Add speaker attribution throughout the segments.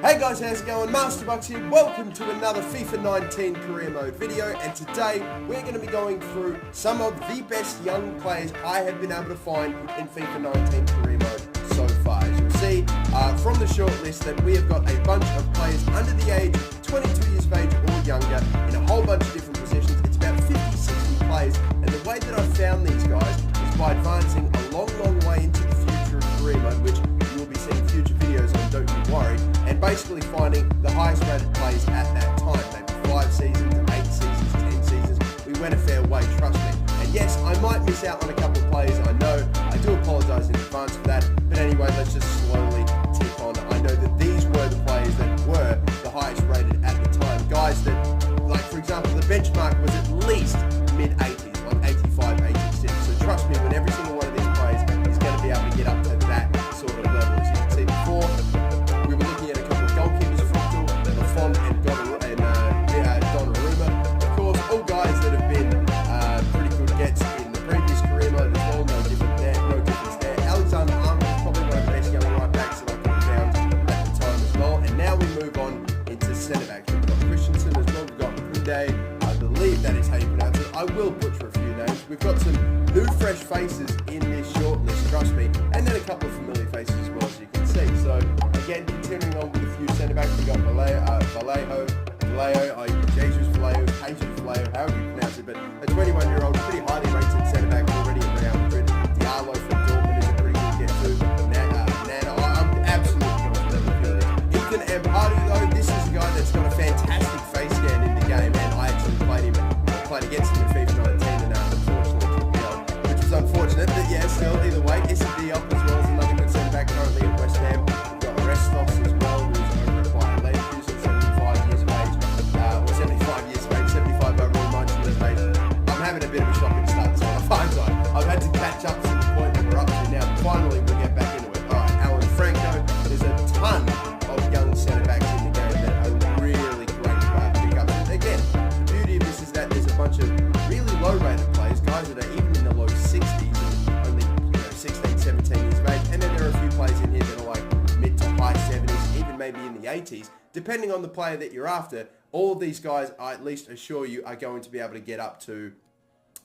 Speaker 1: Hey guys, how's it going? Masterbucks here. Welcome to another FIFA 19 career mode video, and today we're going to be going through some of the best young players I have been able to find in FIFA 19 career mode so far. As you'll see from the short list that we have got a bunch of players under the age 22 years of age or younger in a whole bunch of different positions. It's about 50-60 players, and the way that I found these guys is by advancing a long way into the future of career mode, which you will be seeing future videos on, don't you worry, and basically finding the highest rated players at that time, maybe 5 seasons, 8 seasons, 10 seasons. We went a fair way, trust me. And yes, I might miss out on a couple of players, I know, I do apologise in advance for that, but anyway, let's just slowly tick on. I know that these were the players that were the highest rated at the time, guys that, like for example, the benchmark was at least mid-80s, like 85, 86, so trust me, when every single one of these players is going to be able to get up to that sort of level. As you can see before, we were looking at a couple of goalkeepers, Frictal, Lafont and Donnarumma. Of course, all guys that have been pretty good gets in the previous career mode as well, no difference there. Alexander Arnold is probably one of the best young right backs that I could have found at the time as well. And now we move on into centre backs. We've got Christensen as well, we've got Kunde, I believe that is how you pronounce it. I will butcher a few names. We've got some new fresh faces in this short list, trust me, and then a couple of familiar faces as well, as you can see. So again, continuing on with a few centre backs, we've got Vallejo, Jesus Vallejo, however you pronounce it, but a 21-year-old, pretty highly rated centre back already at Real Madrid. Diallo from Dortmund is a pretty good get to. Nana, I'm absolutely going to love it. Ethan Ampadu, though, this is a guy that's got a fantastic face scan in the game, and I actually played against him in FIFA 19, and unfortunately took me out, which was unfortunate, but yeah, still, either way, Issa Diop as well as another good centre back currently at West Ham. We've got Restos as well, who's over at Bayer Leverkusen, 75 years of age, or 75 years of age, 75 overall, 90 years of age. I'm having a bit of a shocking start to my fine side. I've had to catch up to the point that we're up to now, but finally we'll get back into it. Alright, Alan Franco, there's a ton of young centre backs in the game that are really great pickups. And again, the beauty of this is that there's a bunch of really low rated players, guys that are even in the low 60s and only 16, 17 years of age, and then there are a few players in here that are like mid to high 70s, even maybe in the 80s, depending on the player that you're after. All of these guys, I at least assure you, are going to be able to get up to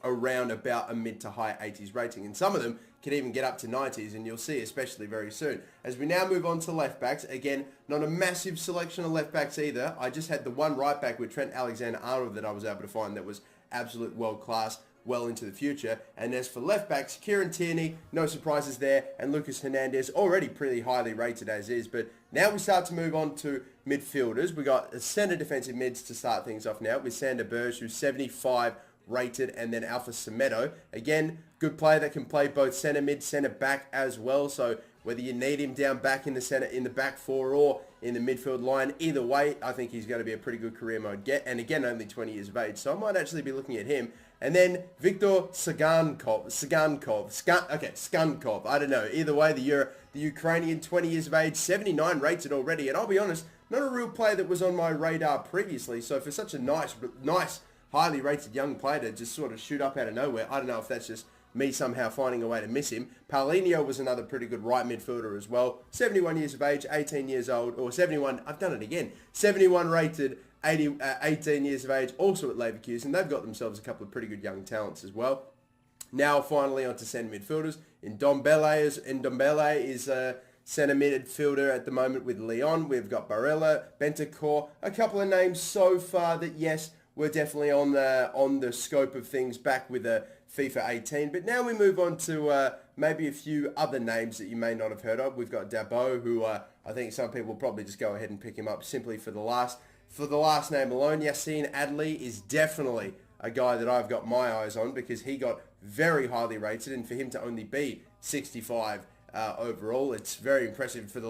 Speaker 1: around about a mid to high 80s rating, and some of them can even get up to 90s, and you'll see especially very soon. As we now move on to left backs, again, not a massive selection of left backs either. I just had the one right back with Trent Alexander-Arnold that I was able to find that was absolute world class, well into the future. And as for left backs, Kieran Tierney, no surprises there, and Lucas Hernandez, already pretty highly rated as is. But now we start to move on to midfielders. We got a centre defensive mids to start things off now with Sander Berge, who's 75 rated, and then Alpha Semedo. Again, good player that can play both centre mid, centre back as well. So whether you need him down back in the centre, in the back four, or in the midfield line, either way, I think he's going to be a pretty good career mode get. And again, only 20 years of age, so I might actually be looking at him. And then Viktor Tsygankov, I don't know. Either way, the Ukrainian, 20 years of age, 79 rated already. And I'll be honest, not a real player that was on my radar previously. So for such a nice, highly rated young player to just sort of shoot up out of nowhere, I don't know if that's just me somehow finding a way to miss him. Paulinho was another pretty good right midfielder as well. 71 years of age, 18 years old, or 71, I've done it again. 71 rated, 18 years of age, also at Leverkusen. They've got themselves a couple of pretty good young talents as well. Now finally onto centre midfielders. Ndombele is a centre midfielder at the moment with Lyon. We've got Barella, Bentancur, a couple of names so far that yes, we're definitely on the scope of things back with a FIFA 18. But now we move on to maybe a few other names that you may not have heard of. We've got Dabo, who I think some people will probably just go ahead and pick him up simply for the last name alone. Yassine Adli is definitely a guy that I've got my eyes on because he got very highly rated, and for him to only be 65 overall, it's very impressive for the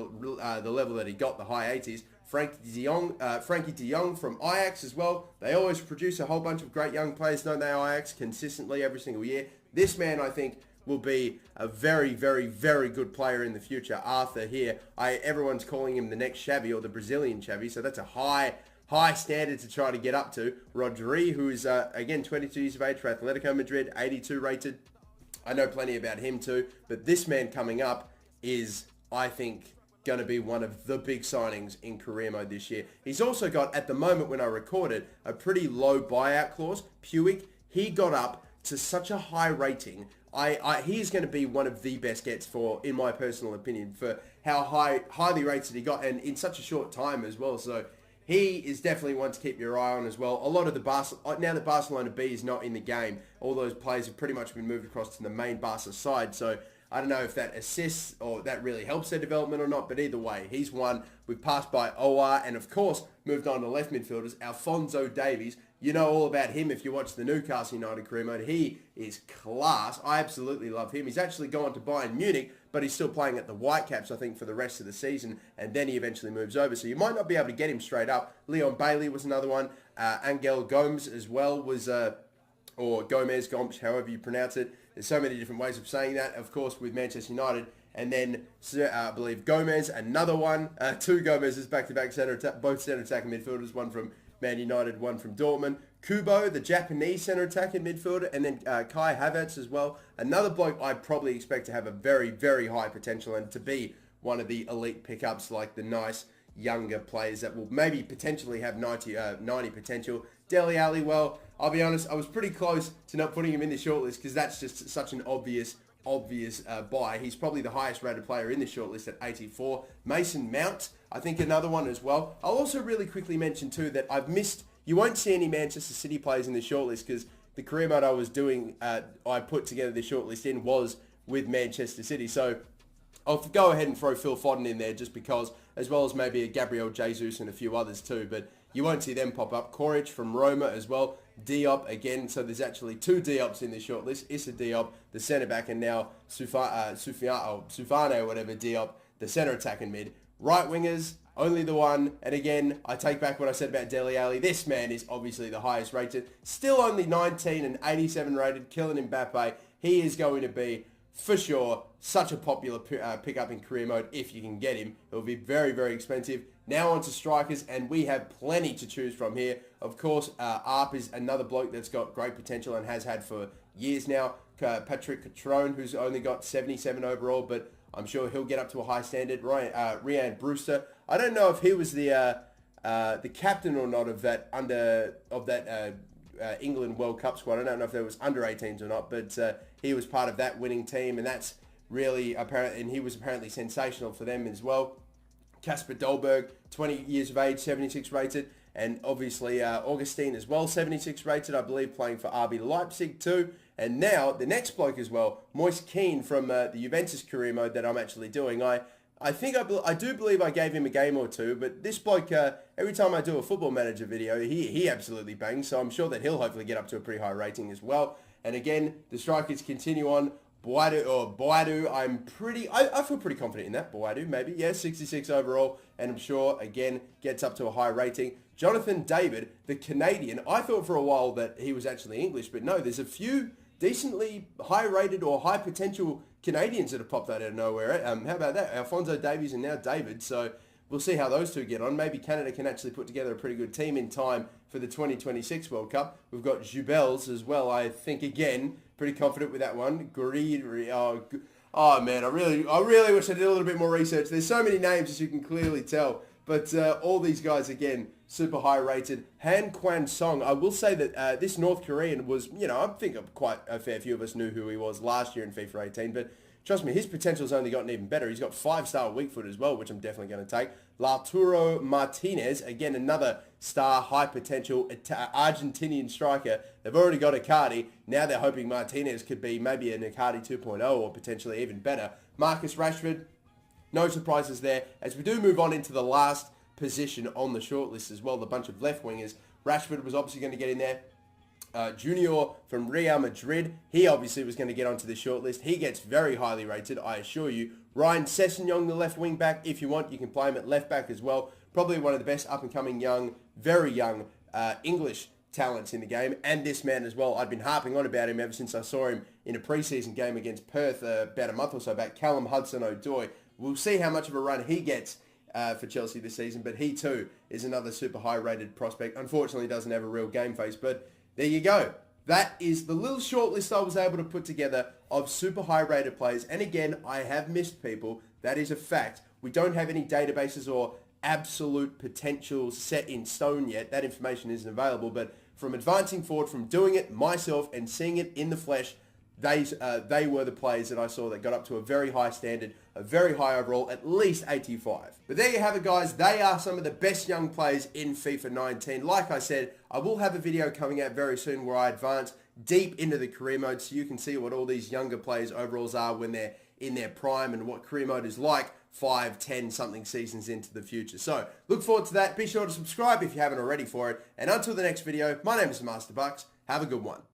Speaker 1: level that he got, the high 80s. Frankie de Jong from Ajax as well. They always produce a whole bunch of great young players, don't they, Ajax, consistently every single year. This man, I think, will be a very, very, very good player in the future. Arthur here, everyone's calling him the next Xavi or the Brazilian Xavi, so that's a high standard to try to get up to. Rodri, who is, again, 22 years of age for Atletico Madrid, 82 rated. I know plenty about him too, but this man coming up is, I think, going to be one of the big signings in career mode this year. He's also got, at the moment when I recorded, a pretty low buyout clause. Puig, he got up to such a high rating. He is going to be one of the best gets for, in my personal opinion, for how highly rated he got, and in such a short time as well. So he is definitely one to keep your eye on as well. A lot of the now that Barcelona B is not in the game, all those players have pretty much been moved across to the main Barca side. So I don't know if that assists or that really helps their development or not, but either way, he's one. We've passed by OR and, of course, moved on to left midfielders. Alphonso Davies, you know all about him if you watch the Newcastle United career mode. He is class. I absolutely love him. He's actually gone to Bayern Munich, but he's still playing at the Whitecaps, I think, for the rest of the season, and then he eventually moves over. So you might not be able to get him straight up. Leon Bailey was another one. Angel Gomes as well was, or Gomez, Gomes, however you pronounce it. There's so many different ways of saying that, of course, with Manchester United. And then, I believe, Gomez, another one. Two Gomez's back-to-back both centre attacking midfielders, one from Man United, one from Dortmund. Kubo, the Japanese centre attacking midfielder, and then Kai Havertz as well. Another bloke I probably expect to have a very, very high potential and to be one of the elite pickups, like the nice younger players that will maybe potentially have 90 potential. Dele Alli, well, I'll be honest, I was pretty close to not putting him in the shortlist because that's just such an obvious buy. He's probably the highest rated player in the shortlist at 84. Mason Mount, I think another one as well. I'll also really quickly mention too that I've missed, you won't see any Manchester City players in the shortlist because the career mode I was doing, I put together the shortlist in was with Manchester City. So I'll go ahead and throw Phil Foden in there just because, as well as maybe a Gabriel Jesus and a few others too, but you won't see them pop up. Koric from Roma as well. Diop again, so there's actually two Diops in this shortlist. Issa Diop, the centre-back, and now Sufane, whatever, Diop, the centre attacking mid. Right wingers, only the one, and again, I take back what I said about Dele Alli. This man is obviously the highest rated. Still only 19 and 87 rated, Kylian Mbappe. He is going to be, for sure, such a popular pickup in career mode if you can get him. It will be very, very expensive. Now on to strikers, and we have plenty to choose from here. Of course, Arp is another bloke that's got great potential and has had for years now. Patrick Catrone, who's only got 77 overall, but I'm sure he'll get up to a high standard. Ryan Brewster. I don't know if he was the captain or not of that England World Cup squad. I don't know if there was under 18s or not, but he was part of that winning team, and that's really apparent. And he was apparently sensational for them as well. Kasper Dolberg, 20 years of age, 76 rated, and obviously Augustine as well, 76 rated, I believe, playing for RB Leipzig too. And now the next bloke as well, Moise Kean from the Juventus career mode that I'm actually doing. I do believe I gave him a game or two, but this bloke, every time I do a Football Manager video, he absolutely bangs, so I'm sure that he'll hopefully get up to a pretty high rating as well. And again, the strikers continue on. Boadu, I feel pretty confident in that. Boadu, maybe. Yeah, 66 overall, and I'm sure, again, gets up to a high rating. Jonathan David, the Canadian, I thought for a while that he was actually English, but no, there's a few decently high-rated or high-potential Canadians that have popped out of nowhere. How about that? Alphonso Davies and now David, so we'll see how those two get on. Maybe Canada can actually put together a pretty good team in time for the 2026 World Cup. We've got Jubels as well, I think, again, pretty confident with that one. Oh man, I really wish I did a little bit more research. There's so many names, as you can clearly tell. But all these guys, again, super high rated. Han Kwan Song, I will say that this North Korean was, I think quite a fair few of us knew who he was last year in FIFA 18, but trust me, his potential's only gotten even better. He's got 5-star weak foot as well, which I'm definitely going to take. Lautaro Martinez, again, another star, high potential Argentinian striker. They've already got Icardi. Now they're hoping Martinez could be maybe an Icardi 2.0 or potentially even better. Marcus Rashford, no surprises there. As we do move on into the last position on the shortlist as well, the bunch of left wingers, Rashford was obviously going to get in there. Junior from Real Madrid, he obviously was going to get onto the shortlist. He gets very highly rated, I assure you. Ryan Sessegnon, the left wing back, if you want, you can play him at left back as well. Probably one of the best up-and-coming very young English talents in the game. And this man as well, I've been harping on about him ever since I saw him in a preseason game against Perth about a month or so back. Callum Hudson-Odoi. We'll see how much of a run he gets for Chelsea this season, but he too is another super high-rated prospect. Unfortunately, doesn't have a real game face, but there you go. That is the little short list I was able to put together of super high-rated players. And again, I have missed people. That is a fact. We don't have any databases or absolute potential set in stone yet. That information isn't available, but from advancing forward, from doing it myself and seeing it in the flesh, they were the players that I saw that got up to a very high standard, a very high overall, at least 85. But there you have it, guys. They are some of the best young players in FIFA 19. Like I said, I will have a video coming out very soon where I advance deep into the career mode so you can see what all these younger players' overalls are when they're in their prime and what career mode is like 5, 10 something seasons into the future. So look forward to that. Be sure to subscribe if you haven't already for it. And until the next video, my name is Master Bucks. Have a good one.